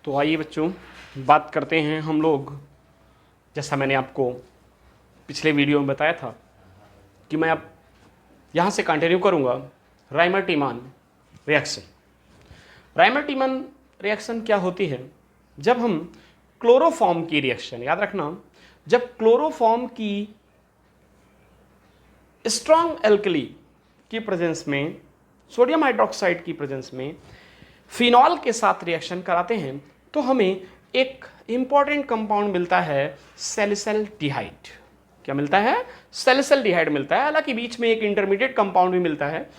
तो आइए बच्चों, बात करते हैं हम लोग। जैसा मैंने आपको पिछले वीडियो में बताया था कि मैं अब यहाँ से कंटिन्यू करूँगा राइमर-टीमान रिएक्शन। राइमर-टीमान रिएक्शन क्या होती है? जब हम क्लोरोफॉर्म की रिएक्शन, याद रखना, जब क्लोरोफॉर्म की स्ट्रॉन्ग एल्कली की प्रेजेंस में, सोडियम हाइड्रोक्साइड की प्रेजेंस में फिनॉल के साथ रिएक्शन कराते हैं तो हमें एक इंपॉर्टेंट कंपाउंड मिलता है, सैलिसिलडिहाइड। क्या मिलता है? सैलिसिलडिहाइड मिलता है। हालांकि बीच में एक इंटरमीडिएट कंपाउंड भी मिलता है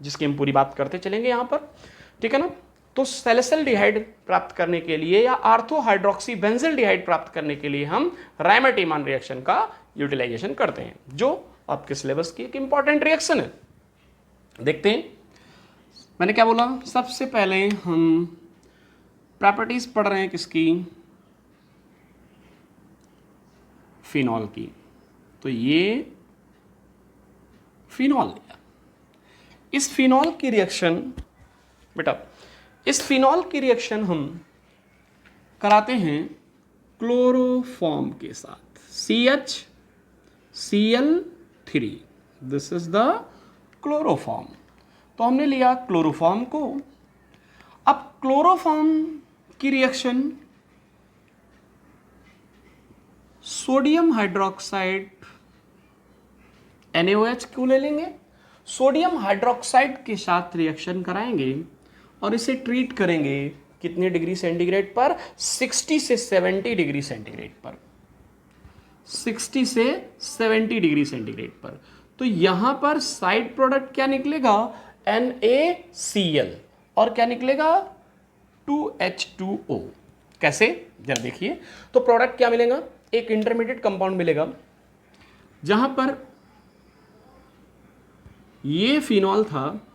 जिसकी हम पूरी बात करते चलेंगे यहां पर, ठीक है ना। तो सैलिसिलडिहाइड प्राप्त करने के लिए या आर्थो हाइड्रोक्सी बेंजिल्डिहाइड प्राप्त करने के लिए हम राइमर-टीमान रिएक्शन का यूटिलाइजेशन करते हैं, जो आपके सिलेबस की एक इंपॉर्टेंट रिएक्शन है। देखते हैं, मैंने क्या बोला? सबसे पहले हम प्रॉपर्टीज पढ़ रहे हैं किसकी? फिनॉल की। तो ये फिनॉल लिया। इस फिनॉल की रिएक्शन, बेटा इस फिनॉल की रिएक्शन हम कराते हैं क्लोरोफॉर्म के साथ, CHCl3। This is the chloroform. तो हमने लिया क्लोरोफॉर्म को। अब क्लोरोफॉर्म की रिएक्शन सोडियम हाइड्रोक्साइड NaOH को ले लेंगे, सोडियम हाइड्रोक्साइड के साथ रिएक्शन कराएंगे और इसे ट्रीट करेंगे कितने डिग्री सेंटीग्रेड पर? 60 से 70 डिग्री सेंटीग्रेड पर। 60 से 70 डिग्री सेंटीग्रेड पर। तो यहां पर साइड प्रोडक्ट क्या निकलेगा? NaCl। और क्या निकलेगा? 2H2O। कैसे? जरा देखिए। तो प्रोडक्ट क्या मिलेगा? एक इंटरमीडिएट कंपाउंड मिलेगा जहां पर ये फिनॉल था,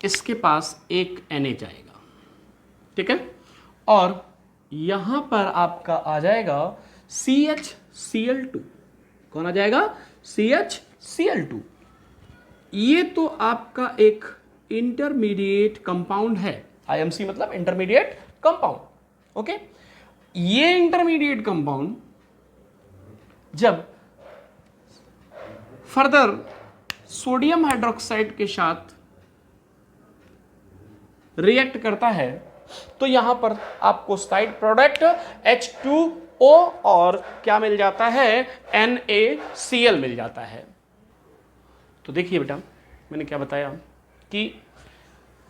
इसके पास एक Na जाएगा, ठीक है। और यहां पर आपका आ जाएगा CHCl2। कौन आ जाएगा? CHCl2। ये तो आपका एक इंटरमीडिएट कंपाउंड है। IMC मतलब इंटरमीडिएट कंपाउंड, ओके। ये इंटरमीडिएट कंपाउंड जब फर्दर सोडियम हाइड्रोक्साइड के साथ रिएक्ट करता है तो यहां पर आपको साइड प्रोडक्ट H2O और क्या मिल जाता है? NaCl मिल जाता है। तो देखिए बेटा, मैंने क्या बताया कि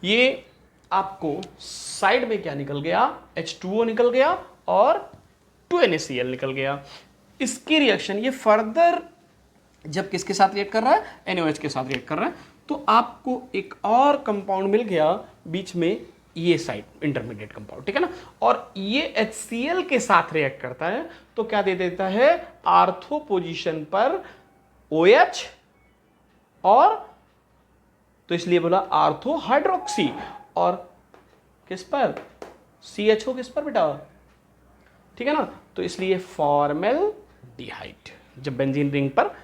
ये आपको साइड में क्या निकल गया? H2O निकल गया और 2NaCl निकल गया। इसकी रिएक्शन ये फर्दर जब किसके साथ रिएक्ट कर रहा है? NaOH के साथ रिएक्ट कर रहा है। तो आपको एक और कंपाउंड मिल गया बीच में, ये साइड इंटरमीडिएट कंपाउंड, ठीक है ना। और ये HCl के साथ रिएक्ट करता है तो क्या दे देता है? आर्थो पोजीशन पर OH और, तो इसलिए बोला आर्थो हाइड्रोक्सी, और किस पर? CHO किस पर बेटा? ठीक है ना। तो इसलिए फॉर्मेल्डिहाइड। जब बेंजीन रिंग पर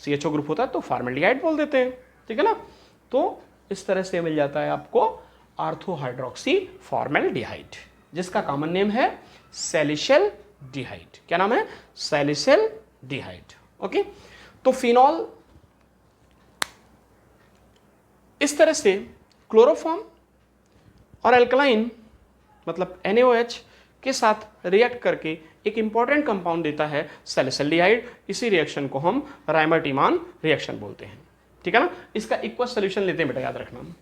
CHO ग्रुप होता है तो फॉर्मेल्डिहाइड बोल देते हैं, ठीक है ना। तो इस तरह से मिल जाता है आपको आर्थो हाइड्रोक्सी फॉर्मेल्डिहाइड, जिसका कॉमन नेम है सैलिसिलडिहाइड। क्या नाम है? सैलिसिलडिहाइड, ओके। तो फिनॉल इस तरह से क्लोरोफॉर्म और एल्कलाइन मतलब NaOH के साथ रिएक्ट करके एक इंपॉर्टेंट कंपाउंड देता है सैलिसिलडिहाइड। इसी रिएक्शन को हम राइमर-टीमान रिएक्शन बोलते हैं, ठीक है ना। इसका इक्वस सॉल्यूशन लेते हैं बेटा, याद रखना।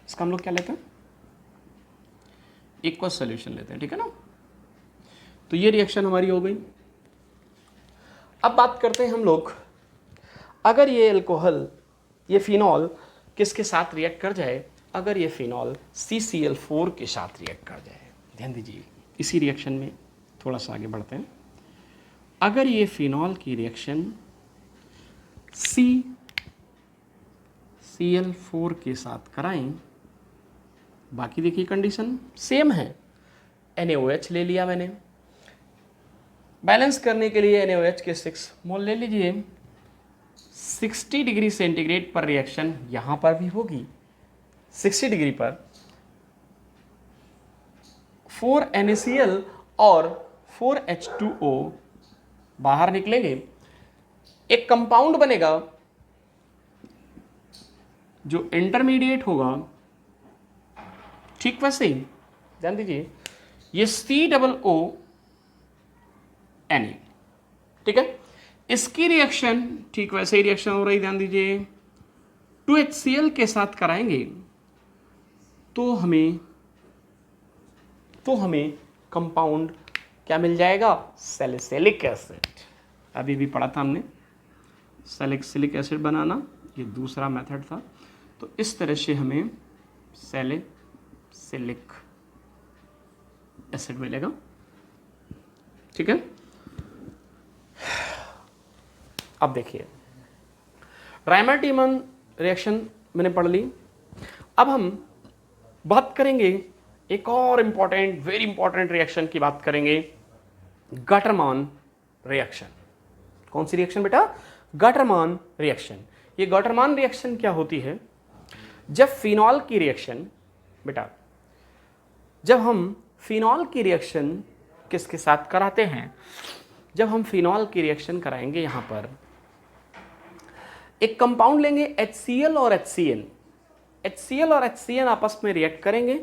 इसका हम लोग क्या लेते हैं? इक्वस सॉल्यूशन लेते हैं, ठीक है ना। तो ये रिएक्शन हमारी हो गई। अब बात करते हैं हम लोग, अगर ये अल्कोहल, ये फिनॉल किसके साथ रिएक्ट कर जाए? अगर ये फिनॉल CCl4 के साथ रिएक्ट कर जाए। ध्यान दीजिए, इसी रिएक्शन में थोड़ा सा आगे बढ़ते हैं। अगर ये फिनॉल की रिएक्शन CCl4 के साथ कराएं, बाकी देखिए कंडीशन सेम है। NaOH ले लिया मैंने, बैलेंस करने के लिए NaOH के 6 मोल ले लीजिए। 60 डिग्री सेंटीग्रेड पर रिएक्शन यहां पर भी होगी। 60 डिग्री पर 4NaCl और 4H2O बाहर निकलेंगे, एक कंपाउंड बनेगा जो इंटरमीडिएट होगा। ठीक वैसे ही ध्यान दीजिए, ये COO Na, ठीक है। इसकी रिएक्शन ठीक वैसे ही रिएक्शन हो रही, ध्यान दीजिए, 2HCl के साथ कराएंगे तो हमें कंपाउंड क्या मिल जाएगा? Salicylic acid. अभी भी पढ़ा था हमने सैलिसिलिक एसिड बनाना, ये दूसरा मेथड था। तो इस तरह से हमें सैलिसिलिक एसिड मिलेगा, ठीक है। अब देखिए, रायमर-टीमन रिएक्शन मैंने पढ़ ली। अब हम बात करेंगे एक और इंपॉर्टेंट, वेरी इंपॉर्टेंट रिएक्शन की बात करेंगे, गटरमान रिएक्शन। कौन सी रिएक्शन बेटा? गटरमान रिएक्शन। ये गटरमान रिएक्शन क्या होती है? जब फिनॉल की रिएक्शन, बेटा जब हम फिनॉल की रिएक्शन किसके साथ कराते हैं? जब हम फिनॉल की रिएक्शन कराएंगे, यहां पर एक कंपाउंड लेंगे HCl और HCN। HCl और HCN आपस में रिएक्ट करेंगे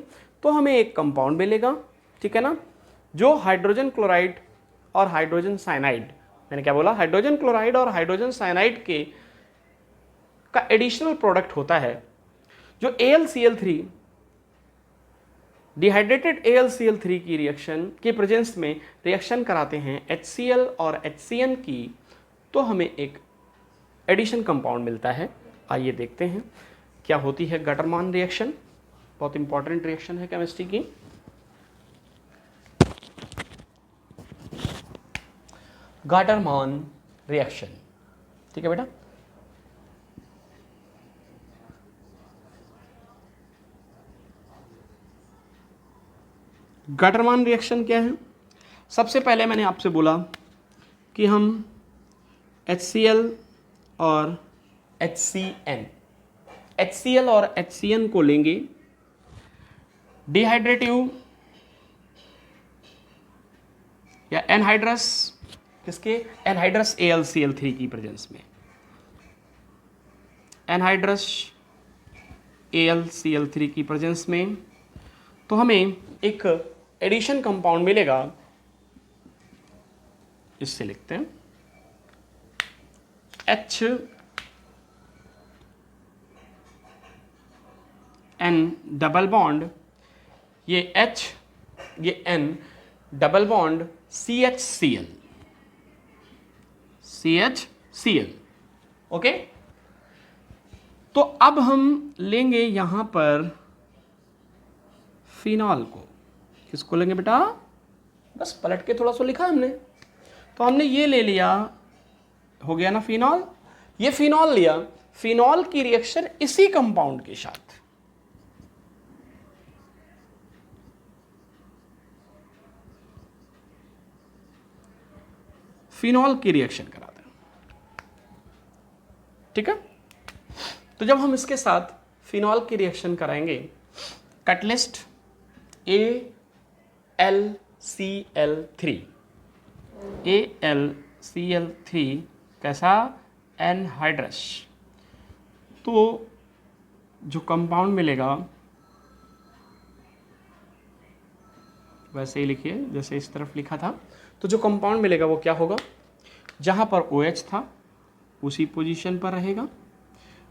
तो हमें एक कंपाउंड मिलेगा, ठीक है ना, जो हाइड्रोजन क्लोराइड और हाइड्रोजन साइनाइड, मैंने क्या बोला? हाइड्रोजन क्लोराइड और हाइड्रोजन साइनाइड के का एडिशनल प्रोडक्ट होता है, जो AlCl3, डिहाइड्रेटेड AlCl3 की रिएक्शन के प्रेजेंस में रिएक्शन कराते हैं HCl और HCN की, तो हमें एक एडिशन कंपाउंड मिलता है। आइए देखते हैं क्या होती है गटरमान रिएक्शन। बहुत इंपॉर्टेंट रिएक्शन है केमिस्ट्री की। गटरमान रिएक्शन, ठीक है बेटा। गटरमान रिएक्शन क्या है? सबसे पहले मैंने आपसे बोला कि हम HCl और HCl और HCN को लेंगे डिहाइड्रेटिव या एनहाइड्रस, किसके? एनहाइड्रस AlCl3 की प्रेजेंस में, एनहाइड्रस AlCl3 की प्रेजेंस में, तो हमें एक एडिशन कंपाउंड मिलेगा। इससे लिखते हैं HN डबल बॉन्ड, ये H ये N double bond CHCl, okay. तो अब हम लेंगे यहां पर फिनॉल को। किसको लेंगे बेटा? बस पलट के थोड़ा सा लिखा हमने, तो हमने ये ले लिया, हो गया ना फिनॉल। ये फिनॉल लिया, फिनॉल की रिएक्शन इसी कंपाउंड के साथ, फिनॉल की रिएक्शन करा दें, ठीक है। तो जब हम इसके साथ फिनॉल की रिएक्शन कराएंगे, कैटलिस्ट AlCl3 कैसा? एनहाइड्रस। तो जो कंपाउंड मिलेगा वैसे ही लिखिए जैसे इस तरफ लिखा था। तो जो कंपाउंड मिलेगा वो क्या होगा? जहाँ पर OH था उसी पोजीशन पर रहेगा,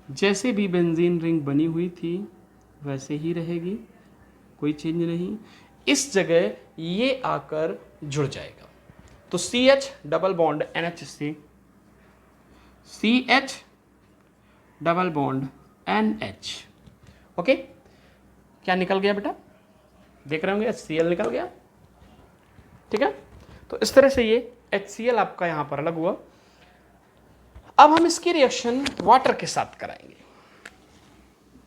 जैसे भी बेंजीन रिंग बनी हुई थी वैसे ही रहेगी, कोई चेंज नहीं। इस जगह ये आकर जुड़ जाएगा, तो CH डबल बॉन्ड NH से CH double bond NH, okay. क्या निकल गया बेटा? देख रहे होंगे HCl निकल गया, ठीक है। तो इस तरह से ये HCl आपका यहां पर अलग हुआ। अब हम इसकी रिएक्शन वाटर के साथ कराएंगे।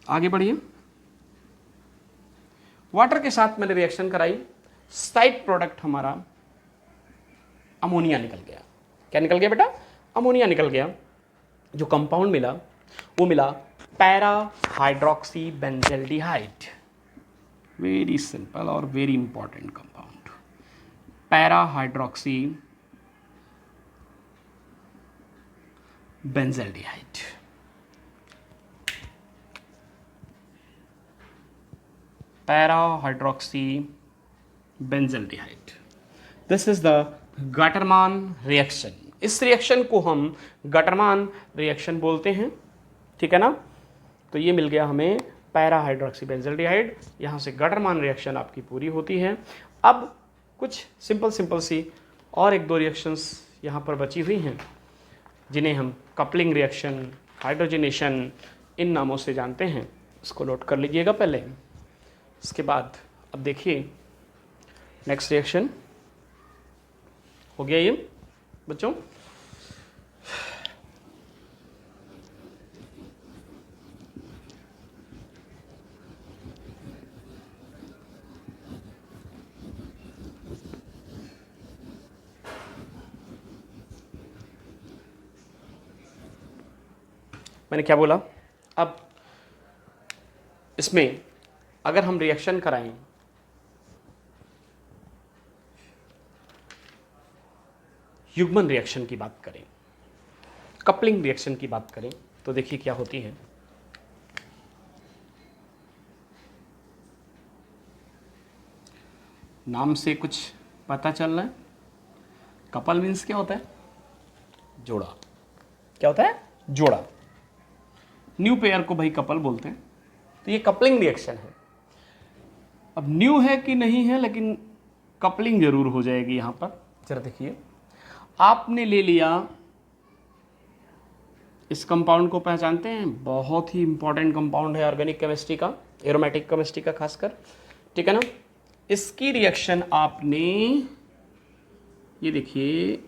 आगे बढ़िए। वाटर के साथ मैंने रिएक्शन कराई, साइड प्रोडक्ट हमारा अमोनिया निकल गया। क्या निकल गया बेटा? अमोनिया निकल गया। जो कंपाउंड मिला वो मिला para hydroxy benzaldehyde. Very simple और very important compound. Para hydroxy benzaldehyde. Para hydroxy benzaldehyde, this is the Gattermann reaction. इस रिएक्शन को हम गटरमान रिएक्शन बोलते हैं, ठीक है ना। तो ये मिल गया हमें पैरा हाइड्रोक्सी बेंजल्डिहाइड। यहाँ से गटरमान रिएक्शन आपकी पूरी होती है। अब कुछ सिंपल सी और एक दो रिएक्शंस यहाँ पर बची हुई हैं, जिन्हें हम कपलिंग रिएक्शन, हाइड्रोजनेशन, इन नामों से जानते हैं। इसको नोट कर लीजिएगा पहले। इसके बाद अब देखिए नेक्स्ट रिएक्शन हो गया ये बच्चों। मैंने क्या बोला? अब इसमें अगर हम रिएक्शन कराएं युग्मन रिएक्शन की बात करें, कपलिंग रिएक्शन की बात करें, तो देखिए क्या होती है। नाम से कुछ पता चल रहा है। कपल मीन्स क्या होता है? जोड़ा। क्या होता है? जोड़ा। न्यू पेयर को भाई कपल बोलते हैं। तो ये कपलिंग रिएक्शन है। अब न्यू है कि नहीं है, लेकिन कपलिंग जरूर हो जाएगी यहां पर। जरा देखिए, आपने ले लिया इस कंपाउंड को, पहचानते हैं, बहुत ही इंपॉर्टेंट कंपाउंड है ऑर्गेनिक केमिस्ट्री का, एरोमेटिक केमिस्ट्री का खासकर, ठीक है ना। इसकी रिएक्शन आपने, ये देखिए,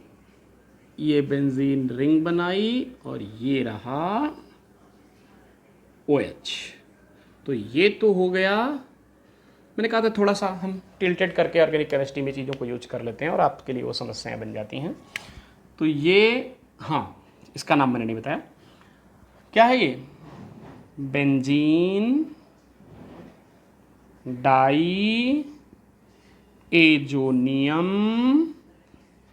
ये बेंजीन रिंग बनाई और ये रहा OH। तो ये तो हो गया। मैंने कहा था थोड़ा सा हम टिल्टेड करके ऑर्गेनिक केमिस्ट्री में चीज़ों को यूज कर लेते हैं और आपके लिए वो समस्याएं बन जाती हैं। तो ये, हाँ, इसका नाम मैंने नहीं बताया, क्या है ये? Benzene diazonium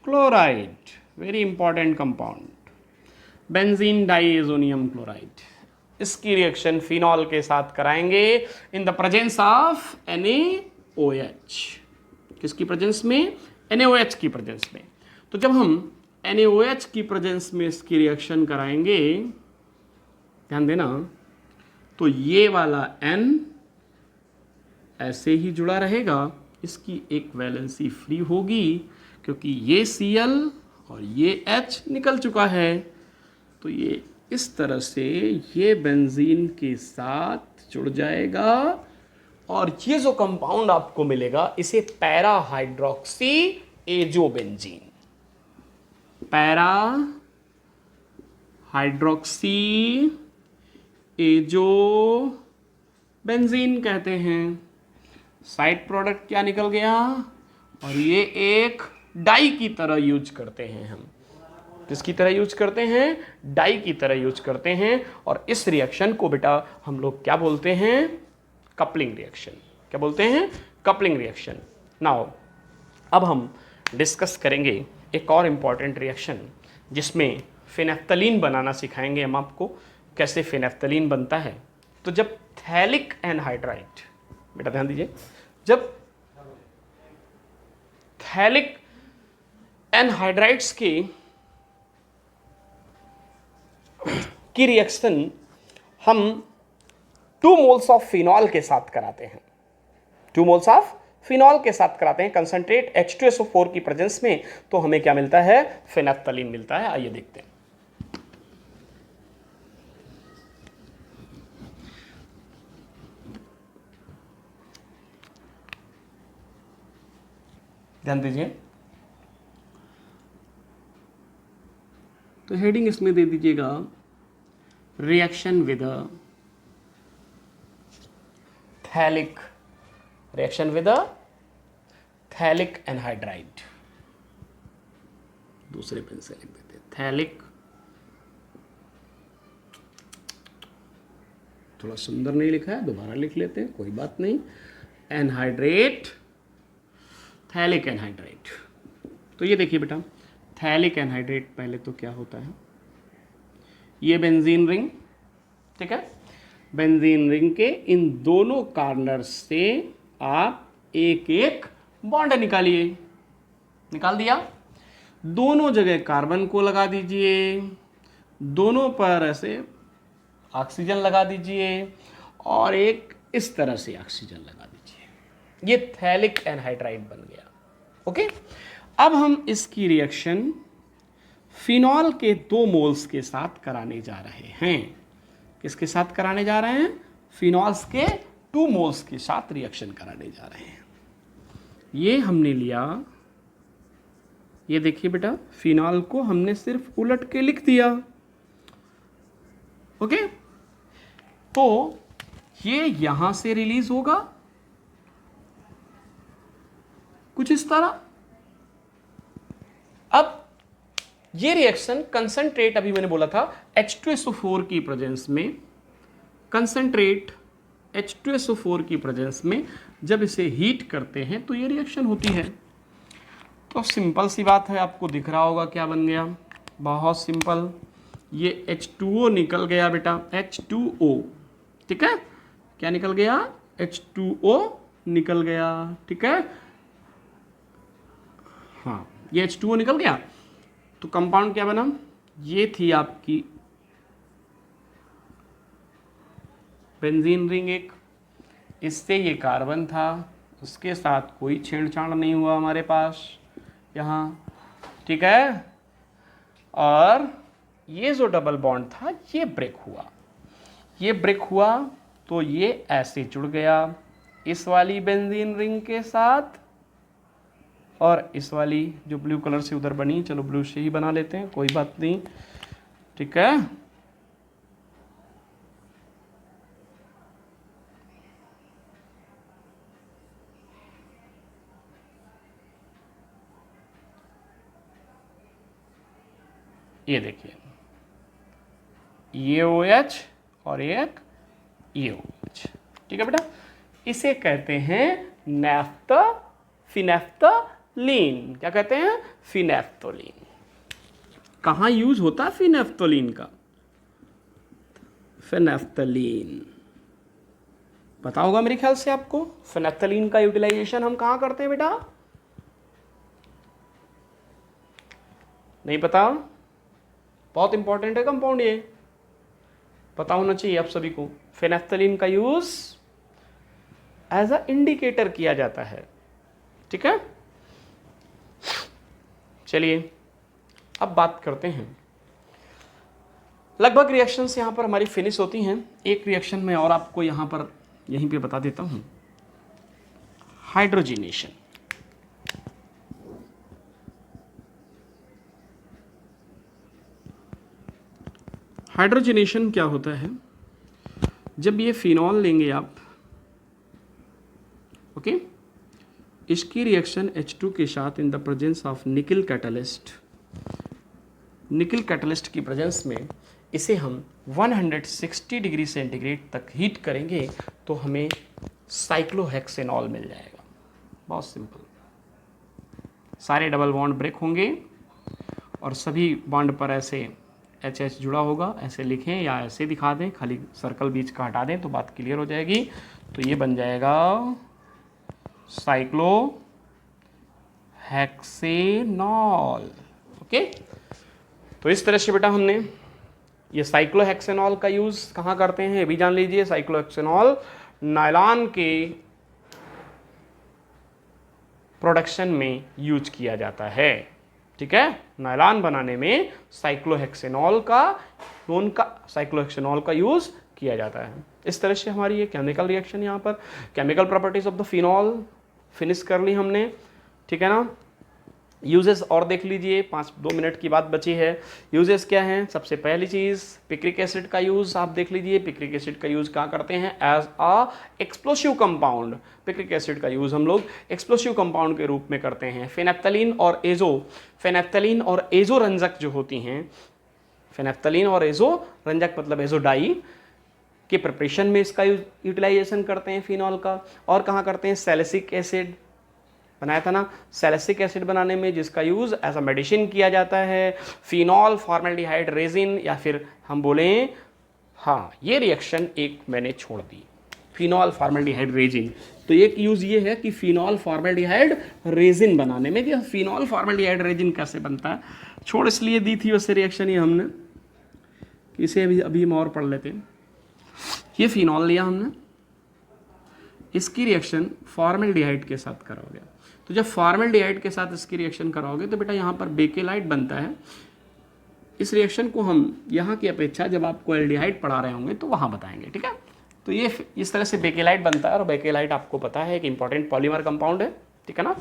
chloride, very important compound, benzene diazonium chloride. इसकी रिएक्शन फिनॉल के साथ कराएंगे in the presence of NaOH। किसकी प्रेजेंस में? NaOH की प्रेजेंस में। तो जब हम NaOH की प्रेजेंस में इसकी रिएक्शन कराएंगे, ध्यान देना, तो ये वाला N ऐसे ही जुड़ा रहेगा, इसकी एक वैलेंसी फ्री होगी क्योंकि ये Cl और ये H निकल चुका है। तो ये इस तरह से ये बेंजीन के साथ जुड़ जाएगा और ये जो कंपाउंड आपको मिलेगा इसे para hydroxy azobenzene, para hydroxy azo benzene कहते हैं। साइड प्रोडक्ट क्या निकल गया? और ये एक डाई की तरह यूज करते हैं हम। किसकी तरह यूज करते हैं? डाई की तरह यूज करते हैं। और इस रिएक्शन को बेटा हम लोग क्या बोलते हैं? Coupling reaction. क्या बोलते हैं? Coupling reaction. नाउ अब हम डिस्कस करेंगे एक और इम्पॉर्टेंट रिएक्शन जिसमें फिनेफ्थलीन बनाना सिखाएंगे हम आपको, कैसे फिनेफ्थलीन बनता है। तो जब थैलिक एनहाइड्राइड, बेटा ध्यान दीजिए, जब थैलिक एनहाइड्राइड्स की रिएक्शन हम 2 मोल्स ऑफ फिनॉल के साथ कराते हैं। 2 मोल्स ऑफ फिनॉल के साथ कराते हैं कंसंट्रेट H2SO4 की प्रेजेंस में, तो हमें क्या मिलता है? फिनेफ्थलीन मिलता है। आइए देखते हैं। ध्यान दीजिए, तो हेडिंग इसमें दे दीजिएगा reaction with phthalic, reaction with phthalic anhydride. दूसरे पेन से लिख देते हैं थैलिक, थोड़ा सुंदर नहीं लिखा है, दोबारा लिख लेते हैं, कोई बात नहीं। Anhydride, phthalic anhydride. तो ये देखिए बेटा, थैलिक एनहाइड्रेट पहले तो क्या होता है, ये बेंजीन रिंग, ठीक है, बेंजीन रिंग के इन दोनों कॉर्नर से आप एक एक बॉन्ड निकालिए, निकाल दिया, दोनों जगह कार्बन को लगा दीजिए, दोनों पर ऐसे ऑक्सीजन लगा दीजिए और एक इस तरह से ऑक्सीजन लगा दीजिए, ये थैलिक एनहाइड्राइड बन गया। ओके, अब हम इसकी रिएक्शन फिनॉल के 2 मोल्स के साथ कराने जा रहे हैं। किसके साथ कराने जा रहे हैं? फिनॉल्स के 2 मोल्स के साथ रिएक्शन कराने जा रहे हैं। ये हमने लिया, ये देखिए बेटा, फिनॉल को हमने सिर्फ उलट के लिख दिया। ओके, तो ये यहां से रिलीज होगा कुछ इस तरह। अब ये रिएक्शन कंसंट्रेट, अभी मैंने बोला था H2SO4 की प्रेजेंस में, कंसंट्रेट H2SO4 की प्रेजेंस में जब इसे हीट करते हैं तो ये रिएक्शन होती है। तो सिंपल सी बात है, आपको दिख रहा होगा क्या बन गया, बहुत सिंपल, ये H2O निकल गया बेटा, H2O, ठीक है, क्या निकल गया? H2O निकल गया, ठीक है, हाँ, ये H2O निकल गया। तो कंपाउंड क्या बना? ये थी आपकी बेंजीन रिंग एक, इससे ये कार्बन था, उसके साथ कोई छेड़छाड़ नहीं हुआ हमारे पास यहाँ, ठीक है, और ये जो डबल बॉन्ड था ये ब्रेक हुआ, ये ब्रेक हुआ तो ये ऐसे जुड़ गया इस वाली बेंजीन रिंग के साथ, और इस वाली जो ब्लू कलर से उधर बनी, चलो ब्लू से ही बना लेते हैं, कोई बात नहीं, ठीक है, ये देखिए, ये OH और एक ये OH, ठीक है बेटा, इसे कहते हैं फिनेफ्थलीन। क्या कहते हैं? फिनेफ्थलीन। कहाँ यूज होता है फिनेफ्थलीन का? फिनेफ्थलीन पता होगा मेरे ख्याल से आपको, फिनेफ्थलीन का यूटिलाइजेशन हम कहाँ करते हैं बेटा? नहीं पता? बहुत इंपॉर्टेंट है कंपाउंड, ये पता होना चाहिए आप सभी को। फिनेफ्थलीन का यूज एज अ इंडिकेटर किया जाता है, ठीक है। चलिए अब बात करते हैं, लगभग रिएक्शंस यहां पर हमारी फिनिश होती हैं। एक रिएक्शन में और आपको यहां पर यहीं पे बता देता हूं, हाइड्रोजिनेशन। हाइड्रोजिनेशन क्या होता है? जब ये फिनॉल लेंगे आप, ओके, इसकी रिएक्शन H2 के साथ इन द प्रेजेंस ऑफ निकल कैटलिस्ट, निकल कैटलिस्ट की प्रेजेंस में इसे हम 160 डिग्री सेंटीग्रेड तक हीट करेंगे तो हमें साइक्लोहेक्सेनॉल मिल जाएगा। बहुत सिंपल, सारे डबल बॉन्ड ब्रेक होंगे और सभी बॉन्ड पर ऐसे HH जुड़ा होगा, ऐसे लिखें या ऐसे दिखा दें, खाली सर्कल बीच का हटा दें तो बात क्लियर हो जाएगी। तो ये बन जाएगा साइक्लोहेक्सेनॉल, ओके। तो इस तरह से बेटा हमने ये साइक्लोहेक्सेनॉल का यूज कहाँ करते हैं ये भी जान लीजिए। साइक्लोहेक्सेनॉल नायलॉन के प्रोडक्शन में यूज किया जाता है, ठीक है। नायलॉन बनाने में साइक्लोहेक्सेनॉल का यूज किया जाता है। इस तरह से हमारी ये केमिकल रिएक्शन, यहाँ पर chemical properties of the phenol finish कर ली हमने, ठीक है ना। यूजेस और देख लीजिए, 2 मिनट की बात बची है। यूजेस क्या हैं? सबसे पहली चीज़ पिक्रिक एसिड का यूज़ आप देख लीजिए। पिक्रिक एसिड का यूज़ कहाँ करते हैं? As a explosive compound. Picric acid का यूज़ हम लोग एक्सप्लोसिव कंपाउंड के रूप में करते हैं। फेनेप्थलीन और एजो रंजक जो होती हैं, फेनेप्थलीन और एजो रंजक मतलब एजो डाई के प्रिपरेशन में इसका यूटिलाइजेशन करते हैं फिनॉल का। और कहाँ करते हैं? सैलिसिक एसिड, बनाया था ना, सैलिसिलिक एसिड बनाने में जिसका यूज़ एज अ मेडिसिन किया जाता है, फिनॉल फॉर्मेल्डिहाइड रेजिन, या फिर हम बोलें, हाँ ये रिएक्शन एक मैंने छोड़ दी, फिनॉल फॉर्मेल्डिहाइड रेजिन। तो एक यूज़ ये है कि फिनॉल फॉर्मेल्डिहाइड रेजिन बनाने में, कि फिनॉल फॉर्मेल्डिहाइड रेजिन कैसे बनता है, छोड़ इसलिए दी थी वैसे रिएक्शन ये हमने, कि इसे अभी हम और पढ़ लेते हैं। ये फिनॉल लिया हमने, इसकी रिएक्शन फॉर्मेल्डिहाइड के साथ कराओगे, तो जब फॉर्मेल्डिहाइड के साथ इसकी रिएक्शन कराओगे तो बेटा यहाँ पर बेकेलाइट बनता है। इस रिएक्शन को हम यहाँ की अपेक्षा जब आपको एल्डिहाइड पढ़ा रहे होंगे तो वहाँ बताएंगे, ठीक है। तो ये इस तरह से बेकेलाइट बनता है, और बेकेलाइट आपको पता है एक इंपॉर्टेंट पॉलीमर कंपाउंड है, ठीक है ना,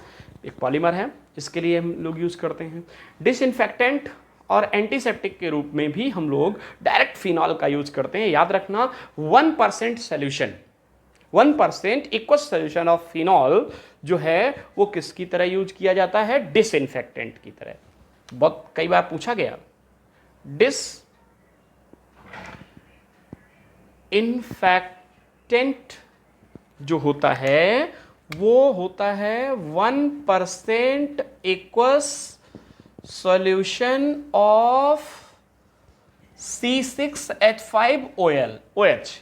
एक पॉलीमर है, इसके लिए हम लोग यूज़ करते हैं। डिसइंफेक्टेंट और एंटीसेप्टिक के रूप में भी हम लोग डायरेक्ट फिनॉल का यूज़ करते हैं। याद रखना 1% solution, 1% equals solution of phenol जो है वो किसकी तरह यूज किया जाता है, डिसइंफेक्टेंट की तरह। बहुत कई बार पूछा गया, डिसइंफेक्टेंट जो होता है वो होता है 1% equals solution of C6H5OH।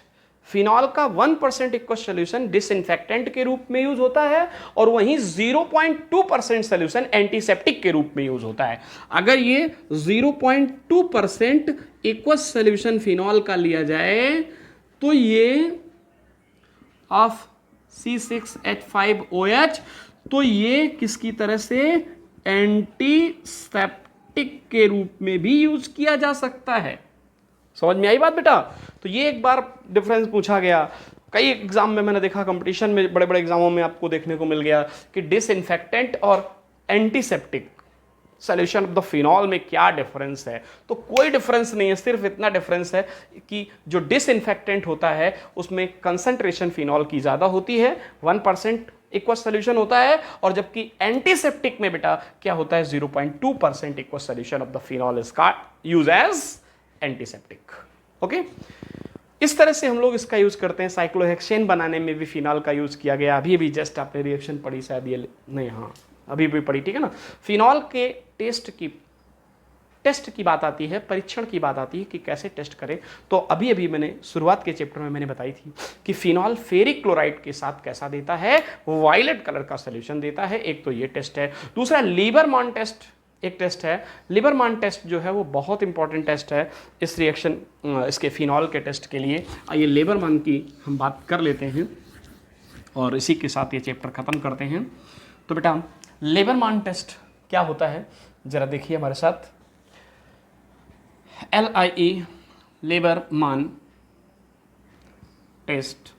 Phenol का 1% इक्वस सोल्यूशन डिसइंफेक्टेंट के रूप में यूज होता है, और वहीं 0.2% सोल्यूशन एंटीसेप्टिक के रूप में यूज होता है। अगर ये 0.2% इक्वस सोल्यूशन फिनॉल का लिया जाए तो ये ऑफ C6H5OH, तो ये किसकी तरह से, एंटीसेप्टिक के रूप में भी यूज किया जा सकता है। समझ में आई बात बेटा? तो ये एक बार डिफरेंस पूछा गया, कई एग्जाम में मैंने देखा, कंपटीशन में बड़े बड़े एग्जामों में आपको देखने को मिल गया कि डिसइंफेक्टेंट और antiseptic solution of the phenol में क्या डिफरेंस है। तो कोई डिफरेंस नहीं है, सिर्फ इतना डिफरेंस है कि जो डिसइंफेक्टेंट होता है उसमें कंसंट्रेशन फिनॉल की ज़्यादा होती है, 1% इक्वस सोल्यूशन होता है, और जबकि एंटीसेप्टिक में बेटा क्या होता है, 0.2% equals solution of the phenol is का यूज एज एंटीसेप्टिक। ओके, इस तरह से हम लोग इसका यूज करते हैं। साइक्लोहेक्सेन बनाने में भी फिनॉल का यूज किया गया, अभी भी जस्ट आपने रिएक्शन पढ़ी शायद, ये नहीं, हाँ अभी भी पढ़ी, ठीक है ना। फिनॉल के टेस्ट की बात आती है, परीक्षण की बात आती है कि कैसे टेस्ट करें, तो अभी अभी मैंने शुरुआत के चैप्टर में मैंने बताई थी कि फिनॉल फेरिक क्लोराइड के साथ कैसा देता है, वायलेट कलर का सोल्यूशन देता है। एक तो ये टेस्ट है, दूसरा लीबरमान टेस्ट एक टेस्ट है। लिबरमान टेस्ट जो है वो बहुत इंपॉर्टेंट टेस्ट है इस रिएक्शन, इसके फिनॉल के टेस्ट के लिए। आइए लिबरमान की हम बात कर लेते हैं और इसी के साथ ये चैप्टर ख़त्म करते हैं। तो बेटा लिबरमान टेस्ट क्या होता है, ज़रा देखिए हमारे साथ। LIE Liebermann test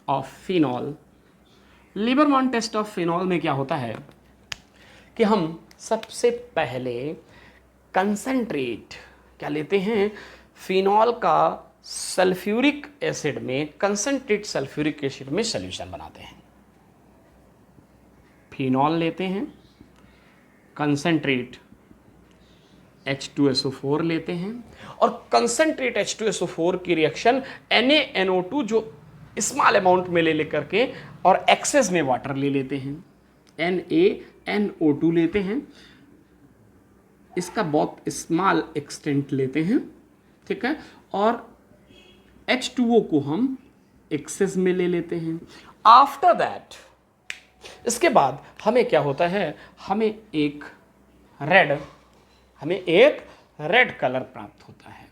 of phenol. Liebermann test of phenol में क्या होता है कि हम सबसे पहले कंसंट्रेट क्या लेते हैं, फिनॉल का सल्फ्यूरिक एसिड में, कंसंट्रेट सल्फ्यूरिक एसिड में सॉल्यूशन बनाते हैं। फिनॉल लेते हैं, कंसंट्रेट H2SO4 लेते हैं, और कंसंट्रेट H2SO4 की रिएक्शन NaNO2 जो स्मॉल अमाउंट में ले लेकर के और एक्सेस में वाटर ले लेते हैं, NaNO2 लेते हैं, इसका बहुत स्मॉल एक्सटेंट लेते हैं, ठीक है, और H2O को हम एक्सेस में ले लेते हैं। आफ्टर दैट, इसके बाद हमें क्या होता है, हमें एक रेड कलर प्राप्त होता है,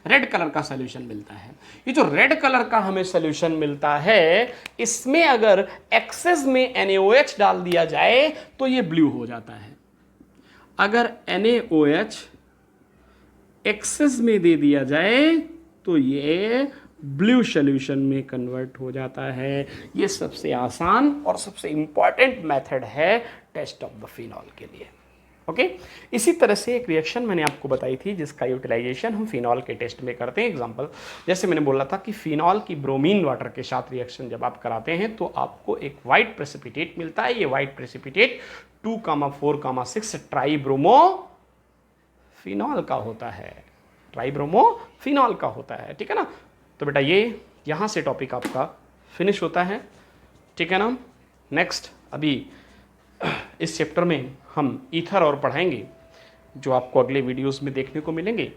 रेड कलर का सॉल्यूशन मिलता है। ये जो रेड कलर का हमें सॉल्यूशन मिलता है, इसमें अगर एक्सेस में NaOH डाल दिया जाए तो ये ब्लू हो जाता है। अगर NaOH एक्सेस में दे दिया जाए तो ये ब्लू सॉल्यूशन में कन्वर्ट हो जाता है। ये सबसे आसान और सबसे इंपॉर्टेंट मेथड है टेस्ट ऑफ द फिनॉल के लिए। ओके, इसी तरह से एक रिएक्शन मैंने आपको बताई थी जिसका यूटिलाइजेशन हम फिनॉल के टेस्ट में करते हैं। एग्जांपल जैसे मैंने बोला था कि फिनॉल की ब्रोमीन वाटर के साथ रिएक्शन जब आप कराते हैं तो आपको एक वाइट प्रेसिपिटेट मिलता है। ये वाइट प्रेसिपिटेट 2,4,6 ट्राइब्रोमो फिनॉल का होता है, ट्राइब्रोमो फिनॉल का होता है, ठीक है ना। तो बेटा ये यहाँ से टॉपिक आपका फिनिश होता है, ठीक है ना। नेक्स्ट अभी इस चैप्टर में हम ईथर और पढ़ाएंगे, जो आपको अगले वीडियोस में देखने को मिलेंगे।